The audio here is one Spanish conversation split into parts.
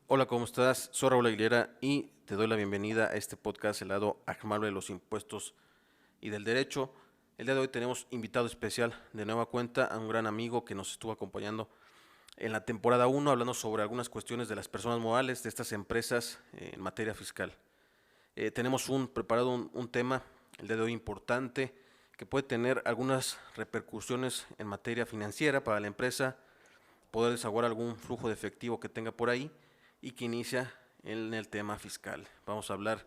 Hola, ¿cómo estás? Soy Raúl Aguilera y te doy la bienvenida a este podcast, el lado amable de los impuestos y del derecho. El día de hoy tenemos invitado especial de nueva cuenta a un gran amigo que nos estuvo acompañando en la temporada 1, hablando sobre algunas cuestiones de las personas morales de estas empresas en materia fiscal. Tenemos preparado un tema el día de hoy importante que puede tener algunas repercusiones en materia financiera para la empresa, poder desaguar algún flujo de efectivo que tenga por ahí y que inicia en el tema fiscal. Vamos a hablar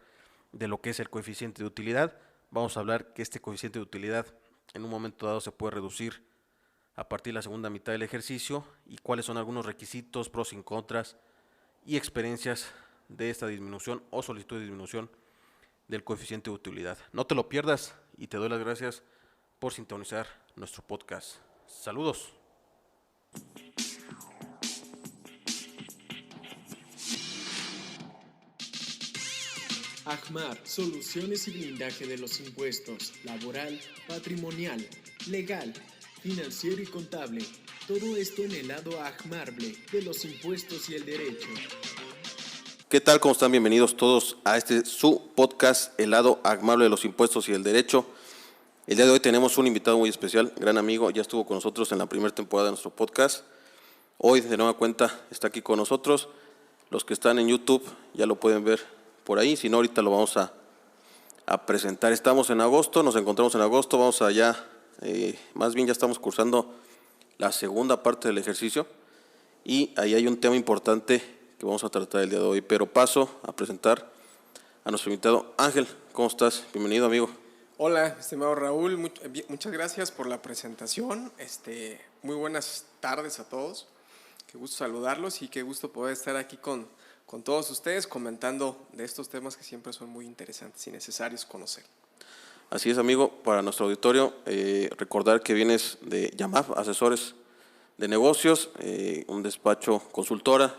de lo que es el coeficiente de utilidad. Vamos a hablar que este coeficiente de utilidad en un momento dado se puede reducir a partir de la segunda mitad del ejercicio y cuáles son algunos requisitos, pros y contras y experiencias de esta disminución o solicitud de disminución del coeficiente de utilidad. No te lo pierdas y te doy las gracias por sintonizar nuestro podcast. Saludos. ACMAR, soluciones y blindaje de los impuestos, laboral, patrimonial, legal, financiero y contable. Todo esto en el lado ACMARble de los impuestos y el derecho. ¿Qué tal? ¿Cómo están? Bienvenidos todos a este su podcast, el lado amable de los impuestos y el derecho. El día de hoy tenemos un invitado muy especial, gran amigo, ya estuvo con nosotros en la primera temporada de nuestro podcast. Hoy de nueva cuenta está aquí con nosotros. Los que están en YouTube ya lo pueden ver por ahí, si no ahorita lo vamos a presentar. Estamos en agosto, nos encontramos en agosto, vamos allá, más bien ya estamos cursando la segunda parte del ejercicio y ahí hay un tema importante que vamos a tratar el día de hoy, pero paso a presentar a nuestro invitado. Ángel, ¿cómo estás? Bienvenido, amigo. Hola, estimado Raúl, muchas gracias por la presentación. Muy buenas tardes a todos. Qué gusto saludarlos y qué gusto poder estar aquí con todos ustedes comentando de estos temas que siempre son muy interesantes y necesarios conocer. Así es, amigo, para nuestro auditorio, recordar que vienes de Yamab, asesores de negocios, un despacho consultora,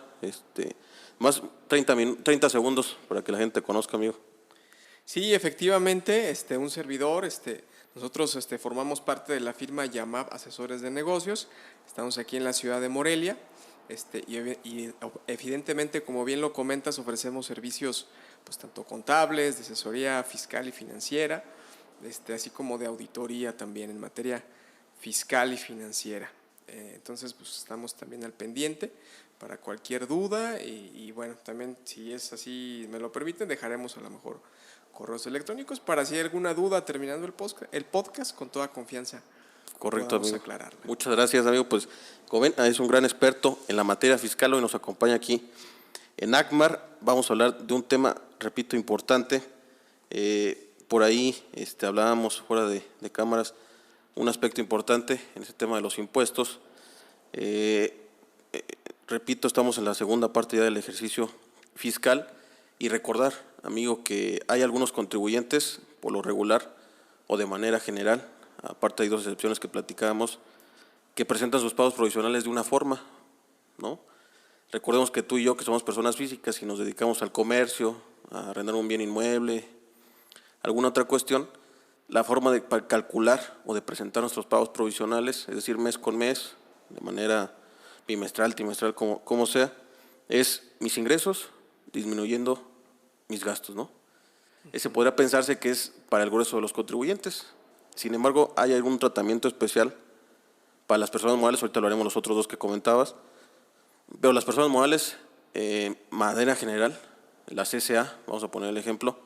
más 30 segundos para que la gente te conozca, amigo. Sí, efectivamente, un servidor, nosotros formamos parte de la firma Yamab Asesores de Negocios. Estamos aquí en la ciudad de Morelia. Y evidentemente, como bien lo comentas, ofrecemos servicios pues tanto contables, de asesoría fiscal y financiera, así como de auditoría también en materia fiscal y financiera. Entonces, pues estamos también al pendiente para cualquier duda y bueno, también si es así, me lo permiten, dejaremos a lo mejor correos electrónicos para si hay alguna duda terminando el podcast con toda confianza. Correcto, amigo. Aclararla. Muchas gracias, amigo. Pues, como ven, es un gran experto en la materia fiscal. Hoy nos acompaña aquí en ACMAR. Vamos a hablar de un tema, repito, importante. Por ahí hablábamos fuera de cámaras un aspecto importante en ese tema de los impuestos. Repito, estamos en la segunda parte ya del ejercicio fiscal y recordar, amigo, que hay algunos contribuyentes, por lo regular o de manera general, aparte hay dos excepciones que platicábamos, que presentan sus pagos provisionales de una forma, ¿no? Recordemos que tú y yo, que somos personas físicas y nos dedicamos al comercio, a arrendar un bien inmueble, alguna otra cuestión, la forma de calcular o de presentar nuestros pagos provisionales, es decir, mes con mes, de manera bimestral, trimestral, como sea, es mis ingresos disminuyendo mis gastos, ¿no? Ese podría pensarse que es para el grueso de los contribuyentes. Sin embargo, hay algún tratamiento especial para las personas morales, ahorita lo haremos los otros dos que comentabas, pero las personas morales, manera general, la CSA, vamos a poner el ejemplo,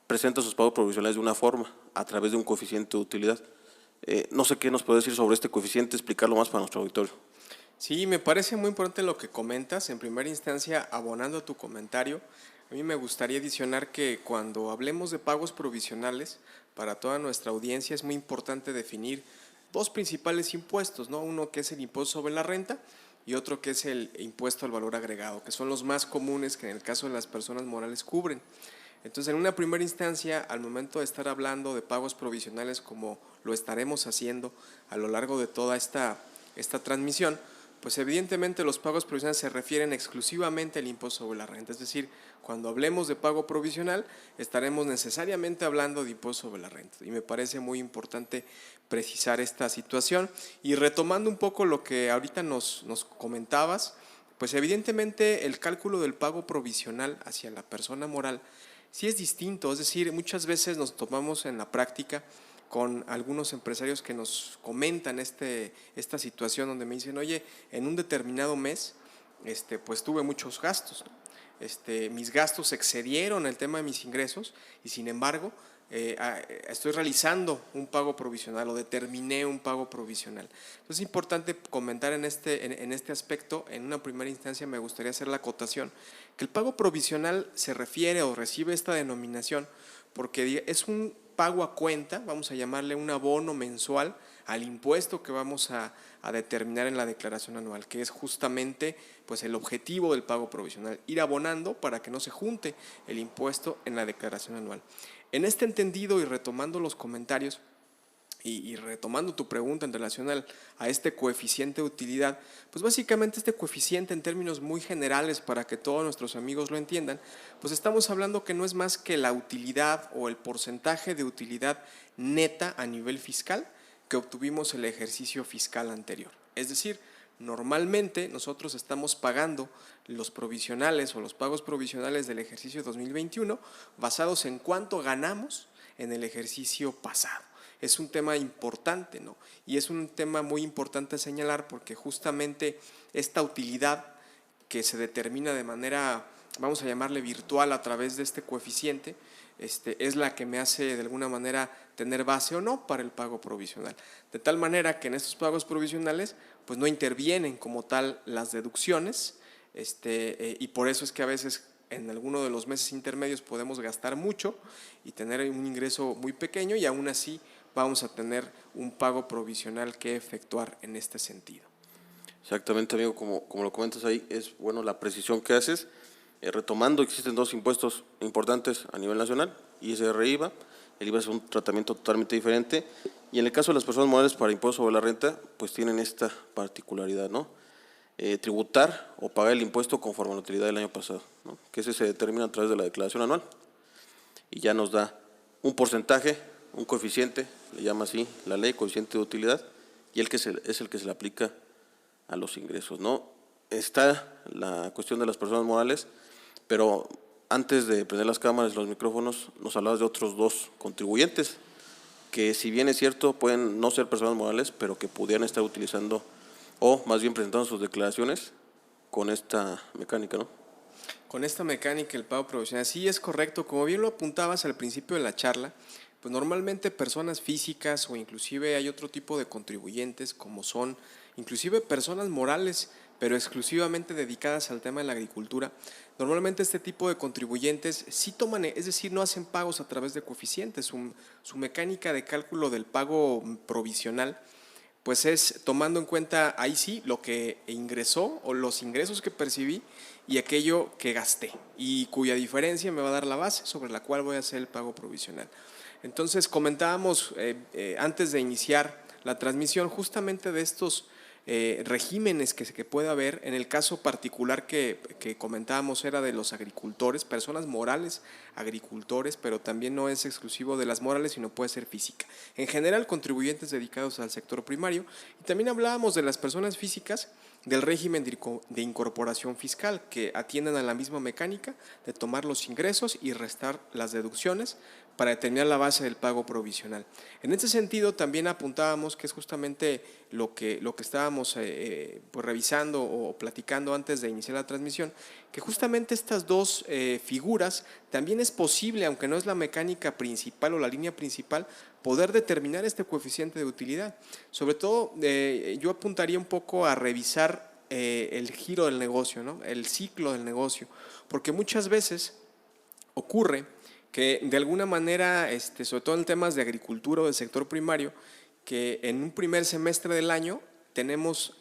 presenta sus pagos provisionales de una forma, a través de un coeficiente de utilidad. No sé qué nos puede decir sobre este coeficiente, explicarlo más para nuestro auditorio. Sí, me parece muy importante lo que comentas. En primera instancia, abonando a tu comentario, a mí me gustaría adicionar que cuando hablemos de pagos provisionales, para toda nuestra audiencia es muy importante definir dos principales impuestos, ¿no? Uno que es el impuesto sobre la renta y otro que es el impuesto al valor agregado, que son los más comunes que en el caso de las personas morales cubren. Entonces, en una primera instancia, al momento de estar hablando de pagos provisionales, como lo estaremos haciendo a lo largo de toda esta transmisión, pues evidentemente los pagos provisionales se refieren exclusivamente al impuesto sobre la renta. Es decir, cuando hablemos de pago provisional, estaremos necesariamente hablando de impuesto sobre la renta. Y me parece muy importante precisar esta situación. Y retomando un poco lo que ahorita nos comentabas, Pues evidentemente el cálculo del pago provisional hacia la persona moral sí es distinto, es decir, muchas veces nos tomamos en la práctica con algunos empresarios que nos comentan esta situación donde me dicen, oye, en un determinado mes pues tuve muchos gastos, ¿no? Mis gastos excedieron el tema de mis ingresos y sin embargo estoy realizando un pago provisional o determiné un pago provisional. Entonces es importante comentar en este aspecto. En una primera instancia me gustaría hacer la acotación que el pago provisional se refiere o recibe esta denominación porque es un pago a cuenta, vamos a llamarle un abono mensual al impuesto que vamos a determinar en la declaración anual, que es justamente pues el objetivo del pago provisional, ir abonando para que no se junte el impuesto en la declaración anual. En este entendido y retomando los comentarios y retomando tu pregunta en relación a este coeficiente de utilidad, pues básicamente este coeficiente en términos muy generales para que todos nuestros amigos lo entiendan, pues estamos hablando que no es más que la utilidad o el porcentaje de utilidad neta a nivel fiscal que obtuvimos el ejercicio fiscal anterior. Es decir, normalmente nosotros estamos pagando los provisionales o los pagos provisionales del ejercicio 2021 basados en cuánto ganamos en el ejercicio pasado. Es un tema importante, ¿no? Y es un tema muy importante señalar porque justamente esta utilidad que se determina de manera, vamos a llamarle virtual a través de este coeficiente, es la que me hace de alguna manera tener base o no para el pago provisional. De tal manera que en estos pagos provisionales pues no intervienen como tal las deducciones y por eso es que a veces en alguno de los meses intermedios podemos gastar mucho y tener un ingreso muy pequeño y aún así vamos a tener un pago provisional que efectuar en este sentido. Exactamente, amigo, como lo comentas ahí, es bueno la precisión que haces. Retomando, existen dos impuestos importantes a nivel nacional, ISR e IVA. El IVA es un tratamiento totalmente diferente y en el caso de las personas morales para impuesto sobre la renta, pues tienen esta particularidad, ¿no? Tributar o pagar el impuesto conforme a la utilidad del año pasado, ¿no? Que ese se determina a través de la declaración anual y ya nos da un porcentaje, un coeficiente, le llama así la ley, coeficiente de utilidad, y es el que se le aplica a los ingresos, ¿no? Está la cuestión de las personas morales, pero antes de prender las cámaras y los micrófonos, nos hablabas de otros dos contribuyentes, que si bien es cierto, pueden no ser personas morales, pero que pudieran estar utilizando, o más bien presentando sus declaraciones con esta mecánica, ¿no? Con esta mecánica, el pago provisional, sí es correcto, como bien lo apuntabas al principio de la charla, pues normalmente personas físicas o inclusive hay otro tipo de contribuyentes como son inclusive personas morales, pero exclusivamente dedicadas al tema de la agricultura. Normalmente este tipo de contribuyentes sí toman, es decir, no hacen pagos a través de coeficientes, su mecánica de cálculo del pago provisional pues es tomando en cuenta ahí sí lo que ingresó o los ingresos que percibí y aquello que gasté y cuya diferencia me va a dar la base sobre la cual voy a hacer el pago provisional. Entonces comentábamos antes de iniciar la transmisión justamente de estos regímenes que puede haber. En el caso particular que comentábamos era de los agricultores, personas morales agricultores, pero también no es exclusivo de las morales, sino puede ser física. En general, contribuyentes dedicados al sector primario. Y también hablábamos de las personas físicas del régimen de incorporación fiscal, que atienden a la misma mecánica de tomar los ingresos y restar las deducciones para determinar la base del pago provisional. En ese sentido, también apuntábamos que es justamente lo que estábamos pues revisando o platicando antes de iniciar la transmisión, que justamente estas dos figuras también es posible, aunque no es la mecánica principal o la línea principal, poder determinar este coeficiente de utilidad. Sobre todo, yo apuntaría un poco a revisar el giro del negocio, ¿no? El ciclo del negocio, porque muchas veces ocurre que de alguna manera, sobre todo en temas de agricultura o del sector primario, que en un primer semestre del año tenemos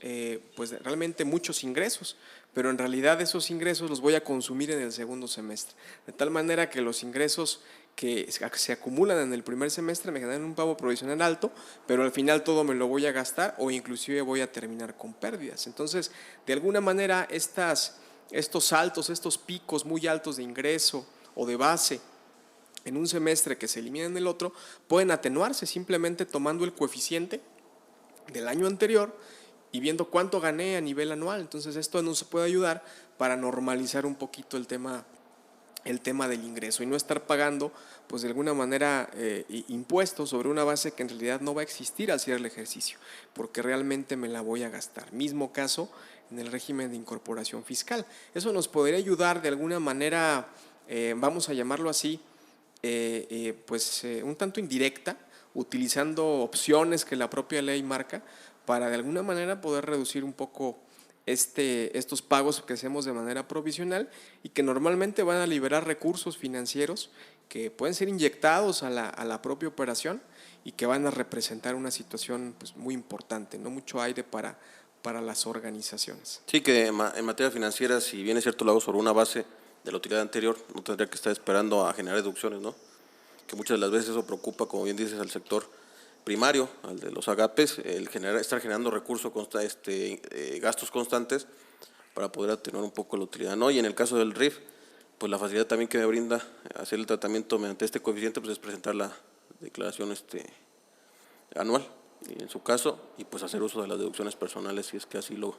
pues realmente muchos ingresos, pero en realidad esos ingresos los voy a consumir en el segundo semestre, de tal manera que los ingresos que se acumulan en el primer semestre me generan un pago provisional alto, pero al final todo me lo voy a gastar o inclusive voy a terminar con pérdidas. Entonces, de alguna manera estos saltos, estos picos muy altos de ingreso o de base en un semestre que se eliminan en el otro, pueden atenuarse simplemente tomando el coeficiente del año anterior y viendo cuánto gané a nivel anual. Entonces esto nos puede ayudar para normalizar un poquito el tema del ingreso y no estar pagando pues de alguna manera impuestos sobre una base que en realidad no va a existir al hacer el ejercicio, porque realmente me la voy a gastar. Mismo caso en el régimen de incorporación fiscal. Eso nos podría ayudar de alguna manera, vamos a llamarlo así, un tanto indirecta, utilizando opciones que la propia ley marca para de alguna manera poder reducir un poco estos pagos que hacemos de manera provisional y que normalmente van a liberar recursos financieros que pueden ser inyectados a la propia operación y que van a representar una situación pues, muy importante, no mucho aire para las organizaciones. Sí, que en materia financiera, si bien es cierto lo hago sobre una base de la utilidad anterior, no tendría que estar esperando a generar deducciones, ¿no? Que muchas de las veces eso preocupa, como bien dices, al sector primario, al de los agapes, el estar generando recursos, gastos constantes para poder atenuar un poco la utilidad, ¿no? Y en el caso del RIF, pues la facilidad también que me brinda hacer el tratamiento mediante este coeficiente, pues es presentar la declaración anual, y en su caso, y pues hacer uso de las deducciones personales si es que así lo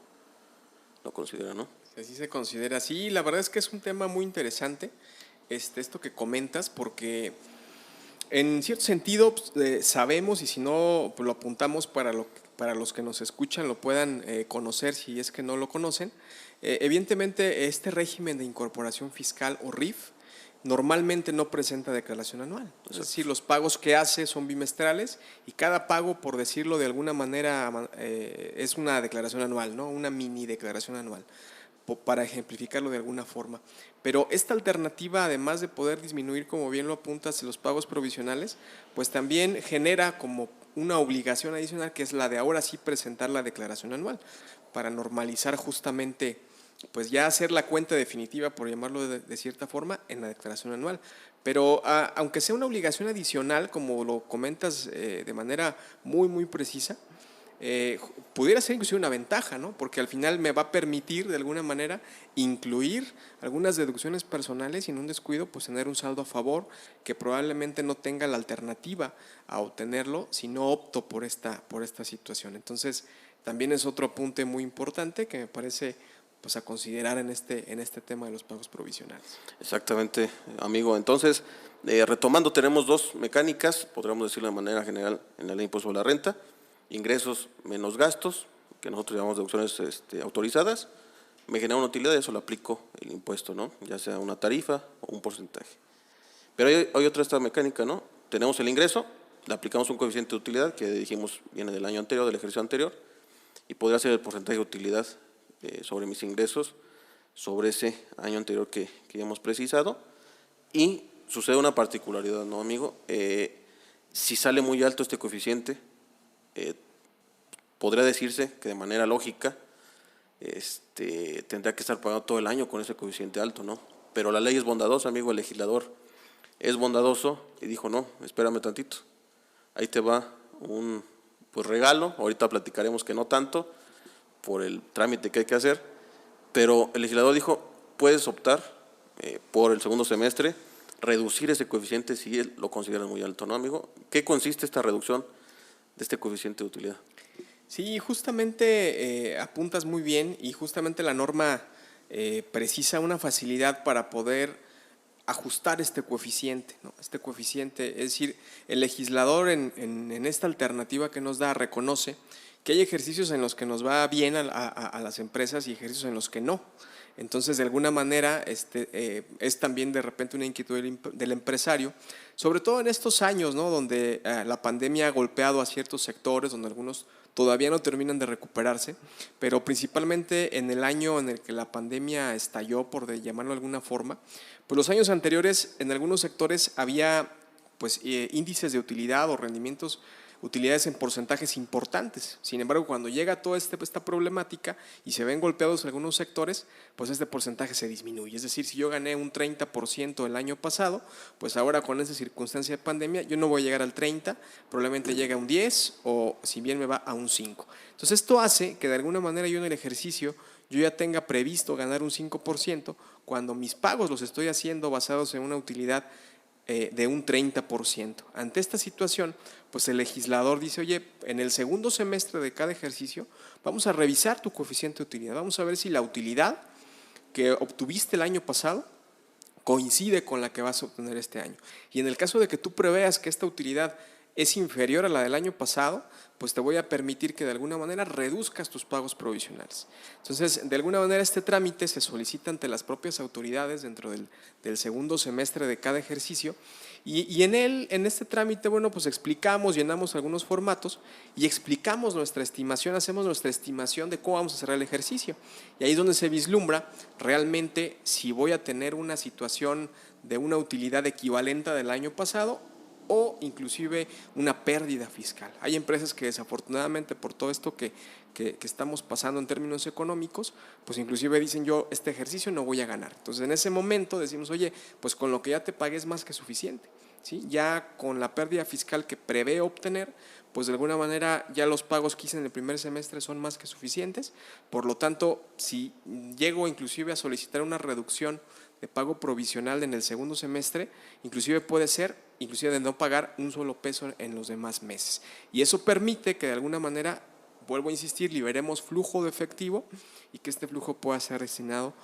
considera, ¿no? Si así se considera, sí, la verdad es que es un tema muy interesante, esto que comentas, porque en cierto sentido sabemos, y si no pues lo apuntamos para los que nos escuchan lo puedan conocer si es que no lo conocen. Evidentemente este régimen de incorporación fiscal o RIF normalmente no presenta declaración anual. Es decir, los pagos que hace son bimestrales y cada pago, por decirlo de alguna manera, es una declaración anual, ¿no? Una mini declaración anual, para ejemplificarlo de alguna forma. Pero esta alternativa, además de poder disminuir, como bien lo apuntas, los pagos provisionales, pues también genera como una obligación adicional, que es la de ahora sí presentar la declaración anual, para normalizar justamente, pues ya hacer la cuenta definitiva, por llamarlo de cierta forma, en la declaración anual. Pero aunque sea una obligación adicional, como lo comentas de manera muy, muy precisa, pudiera ser inclusive una ventaja, ¿no? Porque al final me va a permitir de alguna manera incluir algunas deducciones personales y en un descuido pues tener un saldo a favor que probablemente no tenga la alternativa a obtenerlo si no opto por esta situación. Entonces también es otro apunte muy importante que me parece pues a considerar en este tema de los pagos provisionales. Exactamente, amigo. Entonces, retomando, tenemos dos mecánicas, podríamos decirlo de manera general en la ley de impuesto sobre la renta: ingresos menos gastos, que nosotros llamamos deducciones autorizadas. Me genera una utilidad, eso le aplico el impuesto, ¿no? Ya sea una tarifa o un porcentaje. Pero hay otra esta mecánica, ¿no? Tenemos el ingreso, le aplicamos un coeficiente de utilidad que dijimos viene del año anterior, del ejercicio anterior, y podría ser el porcentaje de utilidad sobre mis ingresos sobre ese año anterior que ya hemos precisado. Y sucede una particularidad, ¿no, amigo? Si sale muy alto este coeficiente, podría decirse que de manera lógica tendría que estar pagando todo el año con ese coeficiente alto, ¿no? Pero la ley es bondadosa, amigo, el legislador es bondadoso y dijo, no, espérame tantito, ahí te va un regalo, ahorita platicaremos que no tanto por el trámite que hay que hacer, pero el legislador dijo, puedes optar por el segundo semestre, reducir ese coeficiente si él lo considera muy alto, ¿no, amigo? ¿Qué consiste esta reducción de este coeficiente de utilidad? Sí, justamente apuntas muy bien y justamente la norma precisa una facilidad para poder ajustar este coeficiente, ¿no? Este coeficiente, es decir, el legislador en esta alternativa que nos da reconoce que hay ejercicios en los que nos va bien a las empresas y ejercicios en los que no. Entonces, de alguna manera, es también de repente una inquietud del empresario, sobre todo en estos años, ¿no? Donde la pandemia ha golpeado a ciertos sectores, donde algunos todavía no terminan de recuperarse, pero principalmente en el año en el que la pandemia estalló, por llamarlo de alguna forma, pues los años anteriores en algunos sectores había pues índices de utilidad o rendimientos, utilidades en porcentajes importantes. Sin embargo, cuando llega toda esta problemática y se ven golpeados algunos sectores, pues este porcentaje se disminuye. Es decir, si yo gané un 30% el año pasado, pues ahora con esa circunstancia de pandemia yo no voy a llegar al 30%, probablemente llegue a un 10% o si bien me va a un 5%. Entonces esto hace que de alguna manera yo en el ejercicio yo ya tenga previsto ganar un 5% cuando mis pagos los estoy haciendo basados en una utilidad de un 30%. Ante esta situación, pues el legislador dice, oye, en el segundo semestre de cada ejercicio vamos a revisar tu coeficiente de utilidad, vamos a ver si la utilidad que obtuviste el año pasado coincide con la que vas a obtener este año. Y en el caso de que tú preveas que esta utilidad es inferior a la del año pasado, pues te voy a permitir que de alguna manera reduzcas tus pagos provisionales. Entonces, de alguna manera este trámite se solicita ante las propias autoridades dentro del segundo semestre de cada ejercicio y en este trámite, bueno, pues explicamos, llenamos algunos formatos y explicamos nuestra estimación, hacemos nuestra estimación de cómo vamos a cerrar el ejercicio. Y ahí es donde se vislumbra realmente si voy a tener una situación de una utilidad equivalente del año pasado o inclusive una pérdida fiscal. Hay empresas que desafortunadamente por todo esto que estamos pasando en términos económicos, pues inclusive dicen yo este ejercicio no voy a ganar. Entonces en ese momento decimos, oye, pues con lo que ya te pagué es más que suficiente, ¿sí? Ya con la pérdida fiscal que prevé obtener, pues de alguna manera ya los pagos que hice en el primer semestre son más que suficientes. Por lo tanto, si llego inclusive a solicitar una reducción de pago provisional en el segundo semestre, inclusive puede ser de no pagar un solo peso en los demás meses. Y eso permite que de alguna manera, vuelvo a insistir, liberemos flujo de efectivo y que este flujo pueda ser destinado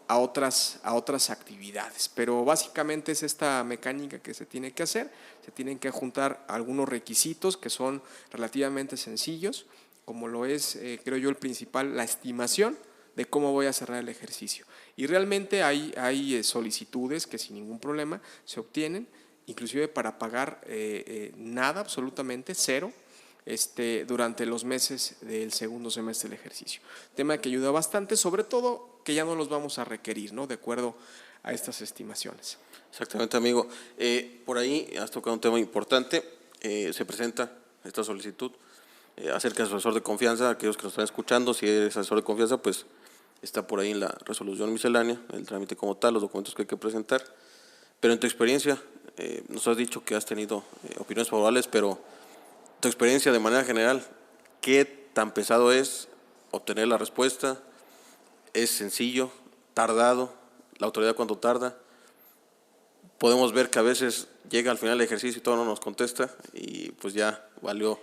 a otras actividades. Pero básicamente es esta mecánica que se tiene que hacer, se tienen que juntar algunos requisitos que son relativamente sencillos, como lo es, creo yo, el principal, la estimación de cómo voy a cerrar el ejercicio. Y realmente hay solicitudes que sin ningún problema se obtienen, inclusive para pagar nada, absolutamente cero, durante los meses del segundo semestre del ejercicio. Tema que ayuda bastante, sobre todo que ya no los vamos a requerir, ¿no? De acuerdo a estas estimaciones. Exactamente, amigo. Por ahí has tocado un tema importante. Se presenta esta solicitud acerca de su asesor de confianza. Aquellos que nos están escuchando, si eres asesor de confianza, pues está por ahí en la resolución miscelánea, el trámite como tal, los documentos que hay que presentar. Pero en tu experiencia, nos has dicho que has tenido opiniones favorables, pero tu experiencia de manera general, ¿qué tan pesado es obtener la respuesta? ¿Es sencillo? ¿Tardado? ¿La autoridad cuánto tarda? Podemos ver que a veces llega al final del ejercicio y todo no nos contesta y pues ya valió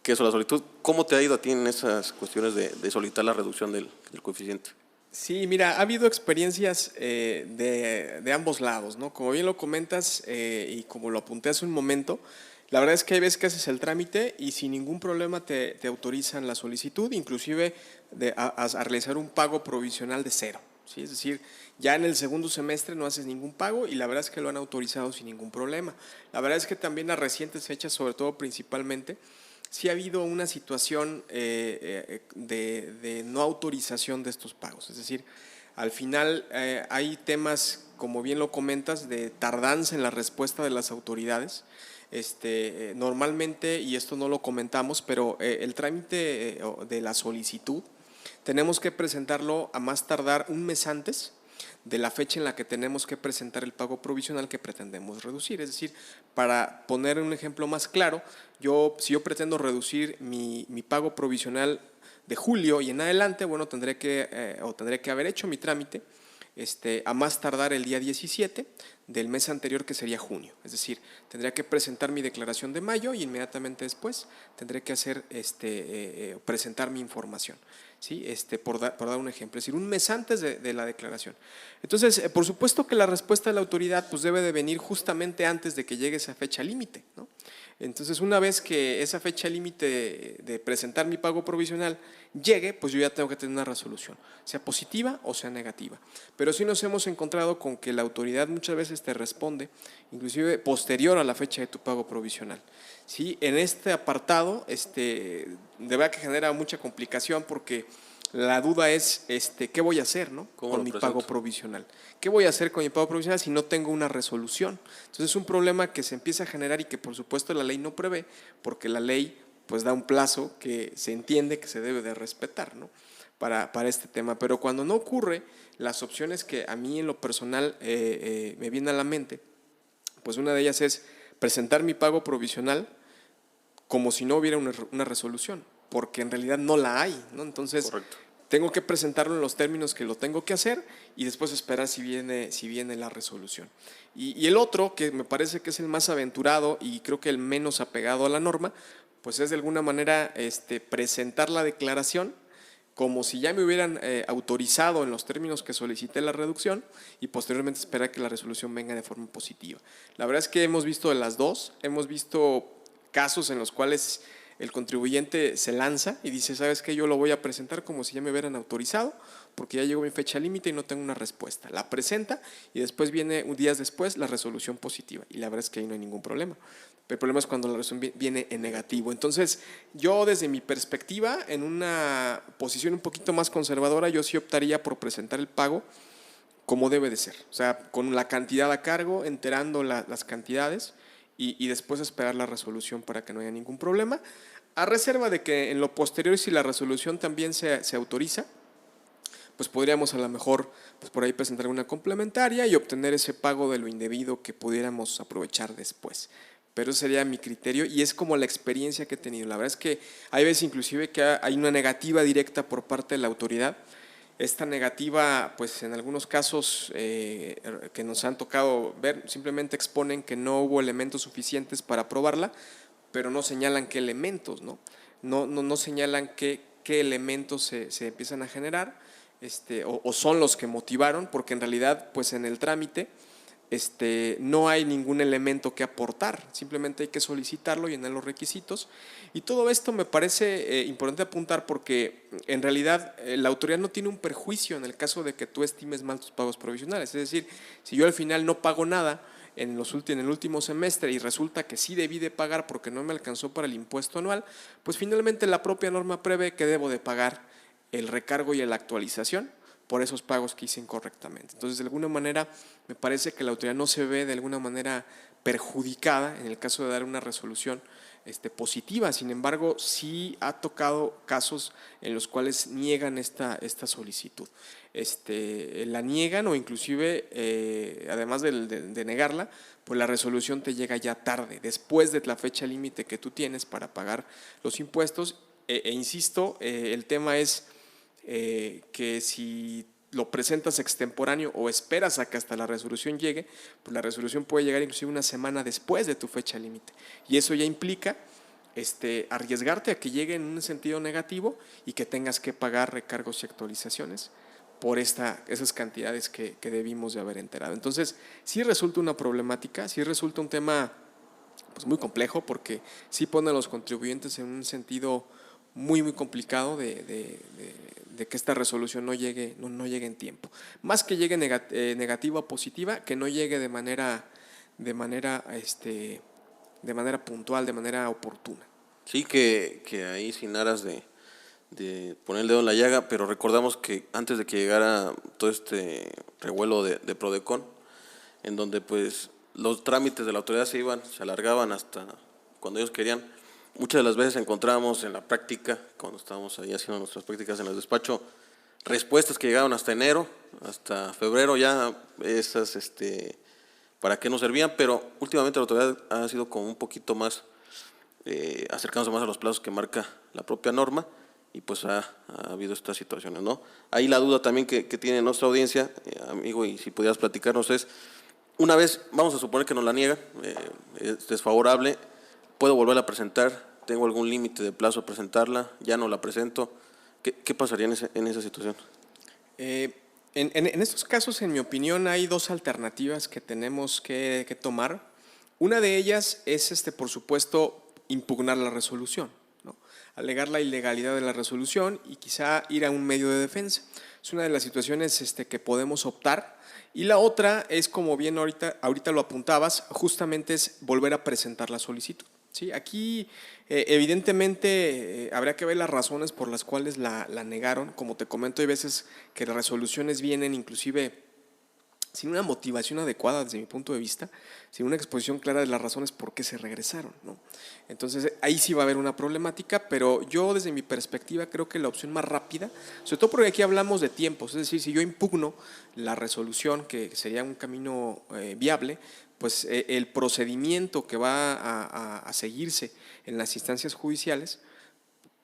queso la solicitud. ¿Cómo te ha ido a ti en esas cuestiones de solicitar la reducción del coeficiente? Sí, mira, ha habido experiencias de ambos lados, ¿no? Como bien lo comentas y como lo apunté hace un momento, la verdad es que hay veces que haces el trámite y sin ningún problema te autorizan la solicitud, inclusive a realizar un pago provisional de cero, ¿sí? Es decir, ya en el segundo semestre no haces ningún pago y la verdad es que lo han autorizado sin ningún problema. La verdad es que también a recientes fechas, sobre todo principalmente, sí ha habido una situación de no autorización de estos pagos. Es decir, al final hay temas, como bien lo comentas, de tardanza en la respuesta de las autoridades. Normalmente, y esto no lo comentamos, pero el trámite de la solicitud tenemos que presentarlo a más tardar un mes antes de la fecha en la que tenemos que presentar el pago provisional que pretendemos reducir. Es decir, para poner un ejemplo más claro, si yo pretendo reducir mi pago provisional de julio y en adelante, bueno, tendré que haber hecho mi trámite a más tardar el día 17 del mes anterior, que sería junio. Es decir, tendría que presentar mi declaración de mayo y inmediatamente después tendré que presentar mi información. ¿Sí? Por dar un ejemplo, es decir, un mes antes de la declaración. Entonces, por supuesto que la respuesta de la autoridad pues debe de venir justamente antes de que llegue esa fecha límite, ¿no? Entonces, una vez que esa fecha límite de presentar mi pago provisional llegue, pues yo ya tengo que tener una resolución, sea positiva o sea negativa. Pero sí nos hemos encontrado con que la autoridad muchas veces te responde, inclusive posterior a la fecha de tu pago provisional. ¿Sí? En este apartado, de verdad que genera mucha complicación porque la duda es, ¿qué voy a hacer, ¿no? con mi pago provisional? ¿Qué voy a hacer con mi pago provisional si no tengo una resolución? Entonces es un problema que se empieza a generar y que por supuesto la ley no prevé, porque la ley pues da un plazo que se entiende que se debe de respetar, ¿no? para este tema. Pero cuando no ocurre, las opciones que a mí en lo personal me vienen a la mente, pues una de ellas es presentar mi pago provisional como si no hubiera una resolución, porque en realidad no la hay, ¿no? Entonces, correcto, tengo que presentarlo en los términos que lo tengo que hacer y después esperar si viene la resolución. Y el otro, que me parece que es el más aventurado y creo que el menos apegado a la norma, pues es de alguna manera presentar la declaración como si ya me hubieran autorizado en los términos que solicité la reducción y posteriormente esperar que la resolución venga de forma positiva. La verdad es que hemos visto de las dos, hemos visto casos en los cuales el contribuyente se lanza y dice, ¿sabes qué? Yo lo voy a presentar como si ya me hubieran autorizado porque ya llegó mi fecha límite y no tengo una respuesta. La presenta y después viene, días después, la resolución positiva. Y la verdad es que ahí no hay ningún problema. El problema es cuando la resolución viene en negativo. Entonces, yo desde mi perspectiva, en una posición un poquito más conservadora, yo sí optaría por presentar el pago como debe de ser. O sea, con la cantidad a cargo, enterando las cantidades y después esperar la resolución para que no haya ningún problema, a reserva de que en lo posterior, si la resolución también se autoriza, pues podríamos a lo mejor pues por ahí presentar una complementaria y obtener ese pago de lo indebido que pudiéramos aprovechar después. Pero ese sería mi criterio y es como la experiencia que he tenido. La verdad es que hay veces inclusive que hay una negativa directa por parte de la autoridad. Esta negativa, pues en algunos casos que nos han tocado ver, simplemente exponen que no hubo elementos suficientes para aprobarla, pero no señalan qué elementos, ¿no? No señalan qué elementos se empiezan a generar o son los que motivaron, porque en realidad, pues en el trámite no hay ningún elemento que aportar, simplemente hay que solicitarlo, llenar los requisitos y todo esto me parece importante apuntar porque en realidad la autoridad no tiene un perjuicio en el caso de que tú estimes mal tus pagos provisionales, es decir, si yo al final no pago nada en el último semestre y resulta que sí debí de pagar porque no me alcanzó para el impuesto anual, pues finalmente la propia norma prevé que debo de pagar el recargo y la actualización por esos pagos que hice incorrectamente. Entonces, de alguna manera, me parece que la autoridad no se ve de alguna manera perjudicada en el caso de dar una resolución positiva. Sin embargo, sí ha tocado casos en los cuales niegan esta solicitud. La niegan o inclusive, además de negarla, pues la resolución te llega ya tarde, después de la fecha límite que tú tienes para pagar los impuestos. Insisto, el tema es que si lo presentas extemporáneo o esperas a que hasta la resolución llegue, pues la resolución puede llegar inclusive una semana después de tu fecha límite. Y eso ya implica arriesgarte a que llegue en un sentido negativo y que tengas que pagar recargos y actualizaciones por esas cantidades que debimos de haber enterado. Entonces, sí resulta una problemática, sí resulta un tema pues, muy complejo porque sí pone a los contribuyentes en un sentido muy complicado de que esta resolución no llegue en tiempo. Más que llegue negativa o positiva, que no llegue de manera puntual, de manera oportuna. Sí, que ahí sin aras de poner el dedo en la llaga, pero recordamos que antes de que llegara todo este revuelo de Prodecon, en donde pues los trámites de la autoridad se alargaban hasta cuando ellos querían. Muchas de las veces encontramos en la práctica, cuando estábamos ahí haciendo nuestras prácticas en el despacho, respuestas que llegaron hasta enero, hasta febrero, ya esas para qué nos servían, pero últimamente la autoridad ha sido como un poquito más acercándose más a los plazos que marca la propia norma y pues ha habido estas situaciones, ¿no? Ahí la duda también que tiene nuestra audiencia, amigo, y si pudieras platicarnos es, una vez, vamos a suponer que nos la niegan, es desfavorable, ¿puedo volverla a presentar? ¿Tengo algún límite de plazo a presentarla? ¿Ya no la presento? ¿Qué pasaría en esa situación? En estos casos, en mi opinión, hay dos alternativas que tenemos que tomar. Una de ellas es, por supuesto, impugnar la resolución, ¿no? Alegar la ilegalidad de la resolución y quizá ir a un medio de defensa. Es una de las situaciones que podemos optar. Y la otra es, como bien ahorita lo apuntabas, justamente es volver a presentar la solicitud. ¿Sí? Aquí evidentemente habría que ver las razones por las cuales la negaron. Como te comento, hay veces que las resoluciones vienen inclusive sin una motivación adecuada desde mi punto de vista, sin una exposición clara de las razones por qué se regresaron, ¿no? Entonces ahí sí va a haber una problemática, pero yo desde mi perspectiva creo que la opción más rápida, sobre todo porque aquí hablamos de tiempos, es decir, si yo impugno la resolución, que sería un camino viable, pues el procedimiento que va a seguirse en las instancias judiciales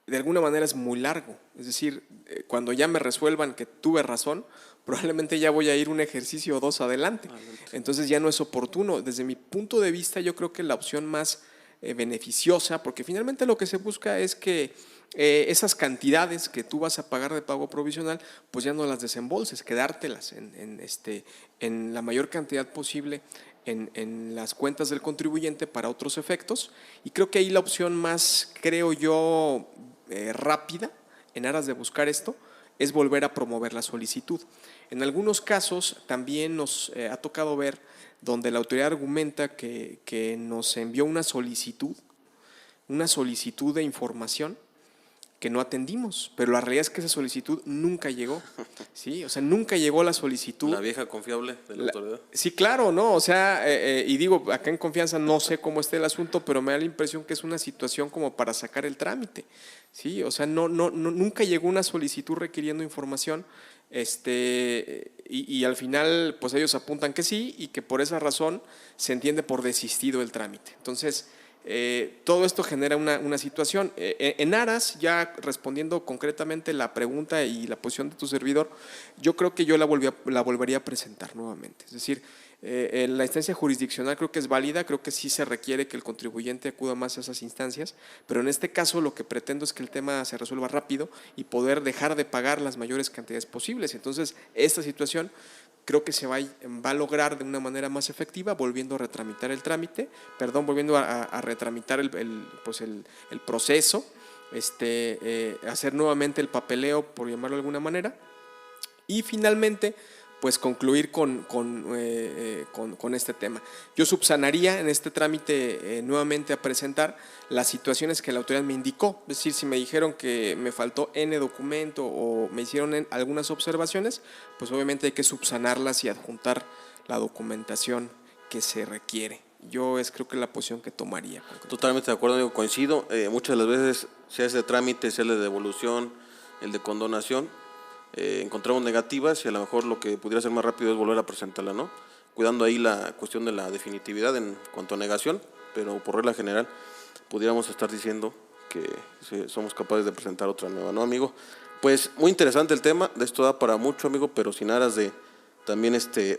de alguna manera es muy largo. Es decir, cuando ya me resuelvan que tuve razón, probablemente ya voy a ir un ejercicio o dos adelante. Entonces ya no es oportuno. Desde mi punto de vista, yo creo que la opción más beneficiosa, porque finalmente lo que se busca es que esas cantidades que tú vas a pagar de pago provisional, pues ya no las desembolses, quedártelas en la mayor cantidad posible en las cuentas del contribuyente para otros efectos. Y creo que ahí la opción más, creo yo, rápida en aras de buscar esto es volver a promover la solicitud. En algunos casos también nos ha tocado ver donde la autoridad argumenta que nos envió una solicitud de información que no atendimos, pero la realidad es que esa solicitud nunca llegó, ¿sí? O sea, nunca llegó la solicitud. La vieja confiable de la autoridad. Sí, claro, ¿no? O sea, y digo, acá en confianza no sé cómo esté el asunto, pero me da la impresión que es una situación como para sacar el trámite, ¿sí? O sea, nunca llegó una solicitud requiriendo información, y al final, pues ellos apuntan que sí y que por esa razón se entiende por desistido el trámite. Entonces, todo esto genera una situación. En aras, ya respondiendo concretamente la pregunta y la posición de tu servidor, yo creo que yo la volvería a presentar nuevamente. Es decir, la instancia jurisdiccional creo que es válida, creo que sí se requiere que el contribuyente acuda más a esas instancias, pero en este caso lo que pretendo es que el tema se resuelva rápido y poder dejar de pagar las mayores cantidades posibles. Entonces, esta situación creo que se va a lograr de una manera más efectiva volviendo a retramitar el trámite, volviendo a retramitar el proceso, hacer nuevamente el papeleo, por llamarlo de alguna manera, y finalmente pues concluir con este tema. Yo subsanaría en este trámite nuevamente a presentar las situaciones que la autoridad me indicó, es decir, si me dijeron que me faltó N documento o me hicieron algunas observaciones, pues obviamente hay que subsanarlas y adjuntar la documentación que se requiere. Yo creo que la posición que tomaría. Totalmente de acuerdo, amigo, coincido. Muchas de las veces se hace trámite, sea el de devolución, el de condonación, encontramos negativas y a lo mejor lo que pudiera ser más rápido es volver a presentarla, ¿no? Cuidando ahí la cuestión de la definitividad en cuanto a negación, pero por regla general pudiéramos estar diciendo que somos capaces de presentar otra nueva, ¿no, amigo? Pues muy interesante el tema, de esto da para mucho, amigo, pero sin aras de también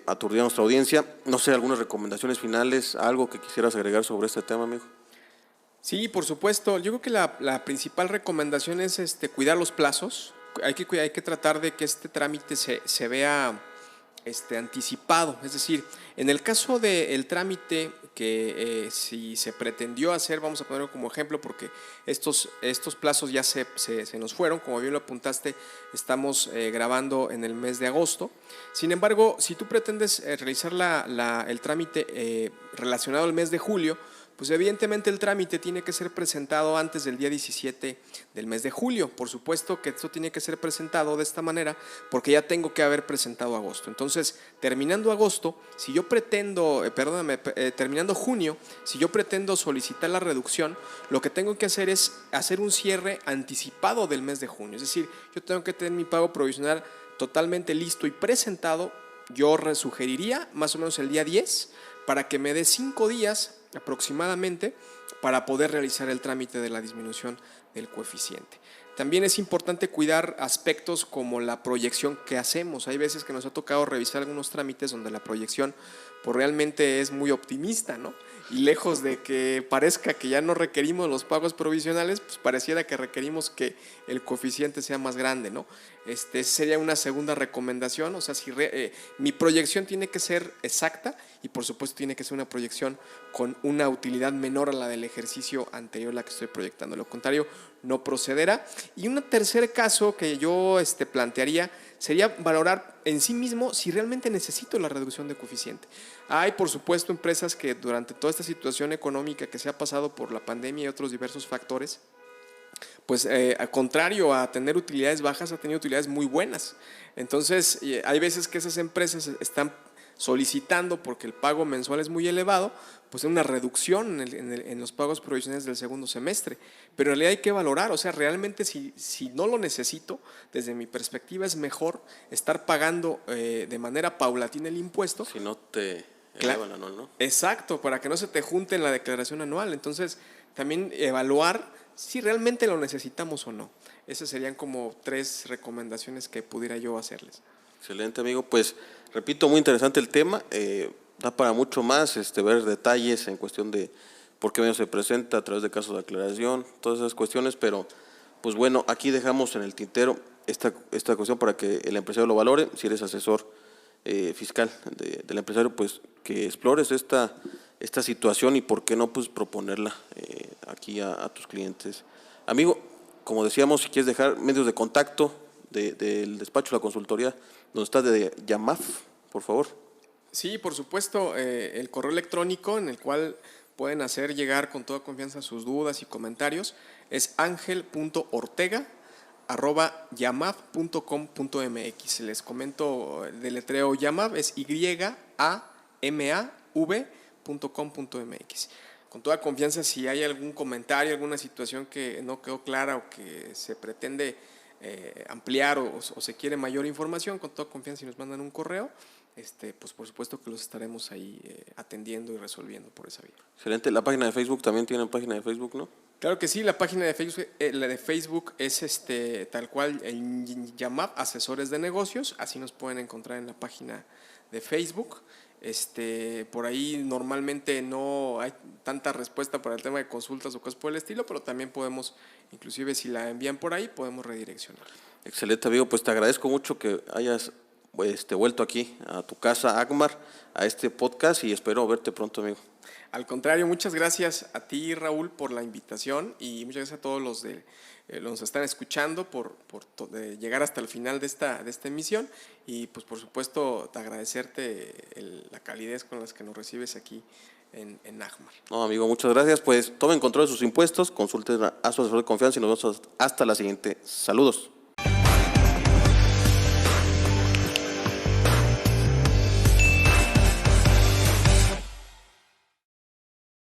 aturdir a nuestra audiencia. No sé, algunas recomendaciones finales, algo que quisieras agregar sobre este tema, amigo. Sí, por supuesto. Yo creo que la principal recomendación es cuidar los plazos. Hay que tratar de que este trámite se vea anticipado. Es decir, en el caso del trámite que si se pretendió hacer, vamos a ponerlo como ejemplo porque estos plazos ya se nos fueron, como bien lo apuntaste, estamos grabando en el mes de agosto. Sin embargo, si tú pretendes realizar el trámite relacionado al mes de julio, pues evidentemente el trámite tiene que ser presentado antes del día 17 del mes de julio. Por supuesto que esto tiene que ser presentado de esta manera porque ya tengo que haber presentado agosto. Entonces, terminando agosto, si yo pretendo, terminando junio, si yo pretendo solicitar la reducción, lo que tengo que hacer es hacer un cierre anticipado del mes de junio. Es decir, yo tengo que tener mi pago provisional totalmente listo y presentado. Yo sugeriría más o menos el día 10 para que me dé 5 días aproximadamente para poder realizar el trámite de la disminución del coeficiente. También es importante cuidar aspectos como la proyección que hacemos. Hay veces que nos ha tocado revisar algunos trámites donde la proyección pues realmente es muy optimista, ¿no? Y lejos de que parezca que ya no requerimos los pagos provisionales, pues pareciera que requerimos que el coeficiente sea más grande, ¿no? Sería una segunda recomendación, o sea, mi proyección tiene que ser exacta y por supuesto tiene que ser una proyección con una utilidad menor a la del ejercicio anterior a la que estoy proyectando. Lo contrario, no procederá. Y un tercer caso que yo plantearía sería valorar en sí mismo si realmente necesito la reducción de coeficiente. Hay, por supuesto, empresas que durante toda esta situación económica que se ha pasado por la pandemia y otros diversos factores, pues al contrario a tener utilidades bajas, ha tenido utilidades muy buenas. Entonces, hay veces que esas empresas están solicitando, porque el pago mensual es muy elevado, pues una reducción en los pagos provisionales del segundo semestre. Pero en realidad hay que valorar, o sea, realmente si no lo necesito, desde mi perspectiva es mejor estar pagando de manera paulatina el impuesto. Si no te elevan el anual, ¿no? Exacto, para que no se te junte en la declaración anual. Entonces, también evaluar si realmente lo necesitamos o no. Esas serían como 3 recomendaciones que pudiera yo hacerles. Excelente, amigo. Pues, repito, muy interesante el tema. Da para mucho más, ver detalles en cuestión de por qué medio se presenta a través de casos de aclaración, todas esas cuestiones, pero pues bueno, aquí dejamos en el tintero esta cuestión para que el empresario lo valore. Si eres asesor fiscal del empresario, pues que explores esta situación y por qué no pues proponerla aquí a tus clientes. Amigo, como decíamos, si quieres dejar medios de contacto del despacho, la consultoría, donde está de Yamaf, por favor. Sí, por supuesto, el correo electrónico en el cual pueden hacer llegar con toda confianza sus dudas y comentarios es angel.ortega@yamav.com.mx. Les comento el deletreo Yamav, es YAMAV.com.mx. Con toda confianza, si hay algún comentario, alguna situación que no quedó clara o que se pretende ampliar o se quiere mayor información, con toda confianza, si nos mandan un correo, pues por supuesto que los estaremos ahí atendiendo y resolviendo por esa vía. Excelente. La página de Facebook, también tienen página de Facebook, ¿no? Claro que sí, la página de Facebook, es tal cual el Yamaf Asesores de Negocios, así nos pueden encontrar en la página de Facebook. Por ahí normalmente no hay tanta respuesta para el tema de consultas o cosas por el estilo, pero también podemos, inclusive si la envían por ahí, podemos redireccionar. Excelente, amigo. Pues te agradezco mucho que hayas vuelto aquí a tu casa, Agmar, a este podcast, y espero verte pronto, amigo. Al contrario, muchas gracias a ti, Raúl, por la invitación, y muchas gracias a todos los que nos están escuchando por llegar hasta el final de esta emisión, y pues por supuesto agradecerte la calidez con las que nos recibes aquí en Agmar. No, amigo, muchas gracias. Pues tomen control de sus impuestos, consulten a su asesor de confianza y nos vemos hasta la siguiente. Saludos.